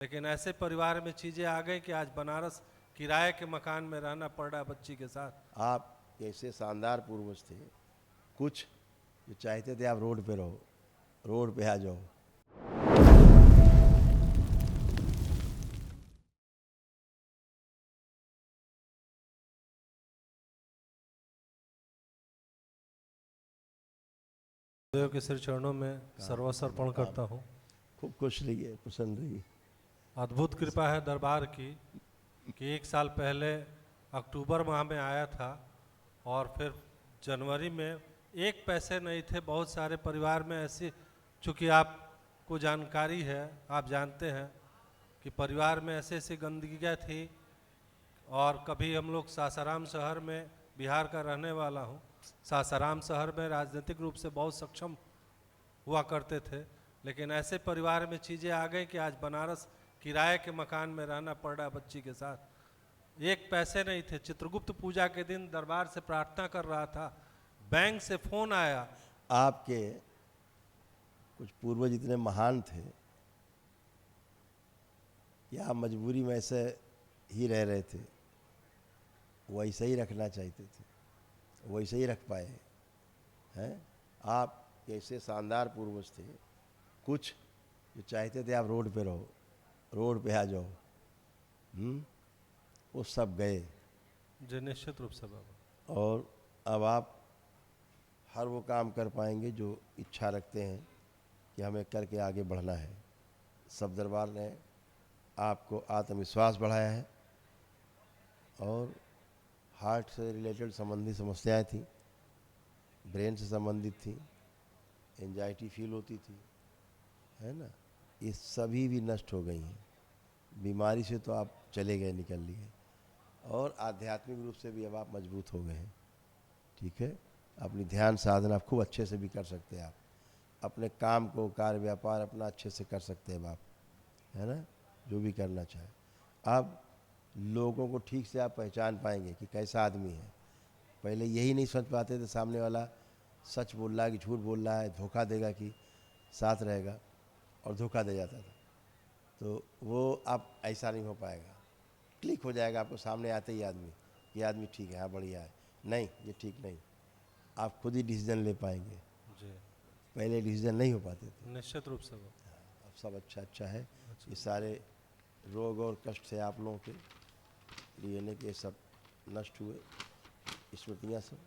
लेकिन ऐसे परिवार में चीजें आ गई कि आज बनारस किराए के मकान में रहना पड़ रहा है बच्ची के साथ। आप कैसे शानदार पूर्वज थे, कुछ जो चाहते थे आप रोड पे रहो, रोड पे आ जाओ। देव के श्री चरणों में सर्वस्व अर्पण करता हूँ। खूब खुश रहिए, प्रसन्न रहिए। अद्भुत कृपा है दरबार की कि 1 साल पहले अक्टूबर माह में आया था और फिर जनवरी में 1 पैसे नहीं थे। बहुत सारे परिवार में ऐसी, चूँकि आपको जानकारी है, आप जानते हैं कि परिवार में ऐसी ऐसी गंदगियाँ थी। और कभी हम लोग सासाराम शहर में, बिहार का रहने वाला हूँ, सासाराम शहर में राजनीतिक रूप से बहुत सक्षम हुआ करते थे, लेकिन ऐसे परिवार में चीज़ें आ गई कि आज बनारस किराए के मकान में रहना पड़ रहा है बच्ची के साथ। 1 पैसे नहीं थे। चित्रगुप्त पूजा के दिन दरबार से प्रार्थना कर रहा था, बैंक से फोन आया। आपके कुछ पूर्वज इतने महान थे कि आप मजबूरी में ऐसे ही रह रहे थे, वैसे ही रखना चाहते थे, वैसे ही रख पाए हैं। आप कैसे शानदार पूर्वज थे, कुछ जो चाहते थे आप रोड पे रहो, रोड पे आ जाओ। वो सब गए जी निश्चित रूप से बाबा। और अब आप हर वो काम कर पाएंगे जो इच्छा रखते हैं कि हमें करके आगे बढ़ना है। सब दरबार ने आपको आत्मविश्वास बढ़ाया है और हार्ट से रिलेटेड संबंधी समस्याएं थी, ब्रेन से संबंधित थी, एंजाइटी फील होती थी, है ना, ये सभी भी नष्ट हो गई हैं। बीमारी से तो आप चले गए, निकल लिए, और आध्यात्मिक रूप से भी अब आप मजबूत हो गए हैं। ठीक है, अपनी ध्यान साधना खूब अच्छे से भी कर सकते हैं आप, अपने काम को, कार्य व्यापार अपना अच्छे से कर सकते हैं आप, है ना, जो भी करना चाहे। अब लोगों को ठीक से आप पहचान पाएंगे कि कैसा आदमी है। पहले यही नहीं समझ पाते थे सामने वाला सच बोल रहा है कि झूठ बोल रहा है, धोखा देगा कि साथ रहेगा, और धोखा दे जाता था। तो वो आप ऐसा नहीं हो पाएगा, क्लिक हो जाएगा आपको सामने आते ही आदमी, ये आदमी ठीक है, हाँ बढ़िया है, नहीं ये ठीक नहीं, आप खुद ही डिसीजन ले पाएंगे। जी पहले डिसीजन नहीं हो पाते थे। निश्चित रूप से बाबा। अब सब अच्छा अच्छा है। अच्छा। ये सारे रोग और कष्ट थे आप लोगों के लिए, ने के सब नष्ट हुए, स्मृतियाँ सब,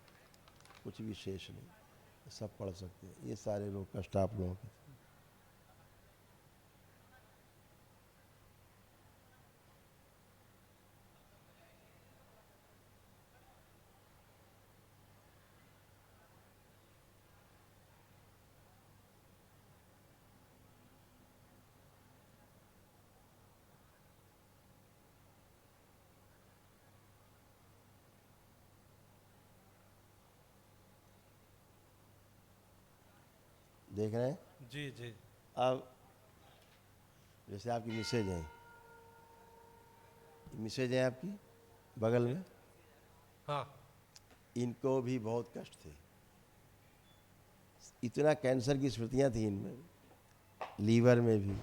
कुछ भी शेष नहीं, सब पढ़ सकते हैं। ये सारे रोग कष्ट आप लोगों के थे। देख रहे हैं। जी जी। अब जैसे आपकी मिसेज हैं, मिसेज है आपकी बगल में, हाँ। इनको भी बहुत कष्ट थे। इतना कैंसर की स्मृतियाँ थी इनमें, लीवर में भी,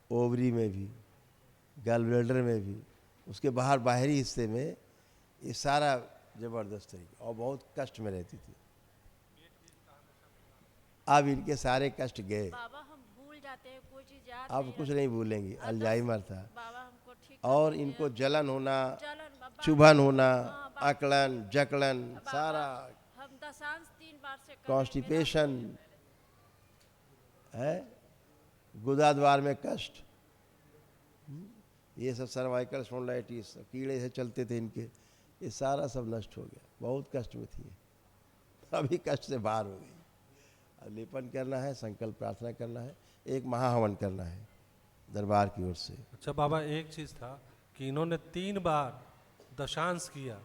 ओवरी में भी, गल ब्लैडर में भी, उसके बाहर बाहरी हिस्से में, ये सारा ज़बरदस्त तरीके, और बहुत कष्ट में रहती थी। अब इनके सारे कष्ट गए। बाबा हम भूल जाते हैं, कोई चीज याद अब नहीं कुछ रहती। नहीं भूलेंगी, अल्जाइमर था। बाबा हमको ठीक कर और दीजिए। इनको जलन होना, जलन बाबा, चुभन होना, हाँ, बाबा, अकड़न जकड़न, बाबा, सारा हम दशांश 3 बार से कर रहे हैं, कॉन्स्टिपेशन है, गुदाद्वार में कष्ट, ये सब सर्वाइकल स्पॉन्डिलाइटिस, कीड़े से चलते थे इनके, ये सारा सब नष्ट हो गया। बहुत कष्ट में थी, अभी कष्ट से बाहर हो गई। अब लेपन करना है, संकल्प प्रार्थना करना है, एक महाहवन करना है दरबार की ओर से। अच्छा बाबा, एक चीज़ था कि इन्होंने 3 बार दशांश किया,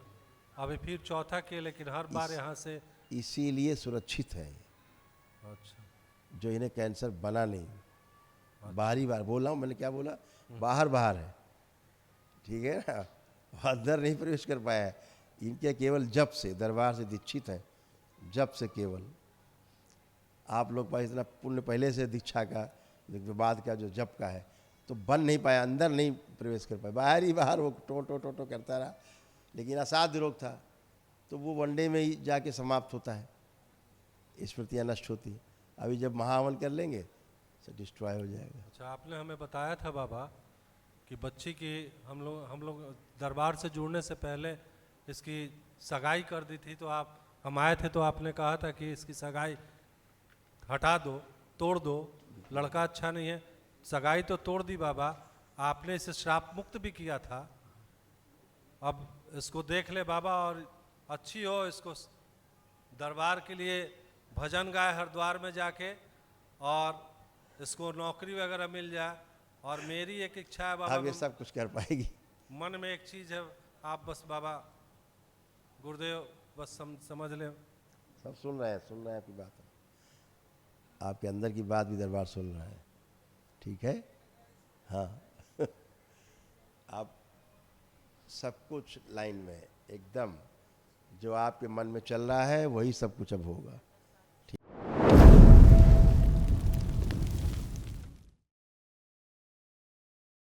अभी फिर चौथा किया, लेकिन हर बार यहाँ से। इसीलिए सुरक्षित है, अच्छा। जो इन्हें कैंसर बना नहीं। अच्छा। बाहरी बार बोल रहा हूँ, मैंने क्या बोला, बाहर बाहर है, ठीक है ना, अंदर नहीं प्रवेश कर पाया है। इनके केवल जप से, दरबार से दीक्षित है, जप से केवल। आप लोग पास इतना पुण्य पहले से दीक्षा का, बाद का जो जप का है, तो बन नहीं पाया, अंदर नहीं प्रवेश कर पाया, बाहर ही बाहर वो टो टो टो टो करता रहा, लेकिन असाध्य रोग था, तो वो वनडे में ही जाके समाप्त होता है, स्मृतियाँ नष्ट होती है। अभी जब महावन कर लेंगे तो डिस्ट्रॉय हो जाएगा। अच्छा, आपने हमें बताया था बाबा कि बच्ची की हम लोग दरबार से जुड़ने से पहले इसकी सगाई कर दी थी, तो हम आए थे तो आपने कहा था कि इसकी सगाई हटा दो, तोड़ दो, लड़का अच्छा नहीं है। सगाई तो तोड़ दी बाबा, आपने इसे श्राप मुक्त भी किया था। अब इसको देख ले बाबा, और अच्छी हो, इसको दरबार के लिए भजन गाए हरिद्वार में जाके, और इसको नौकरी वगैरह मिल जाए। और मेरी एक इच्छा है बाबा, अब ये सब कुछ कर पाएगी। मन में एक चीज़ है, आप बस बाबा गुरुदेव बस समझ ले। सब सुन रहे हैं आपकी बात, आपके अंदर की बात भी दरबार सुन रहा है, ठीक है। हाँ आप सब कुछ लाइन में एकदम, जो आपके मन में चल रहा है वही सब कुछ अब होगा।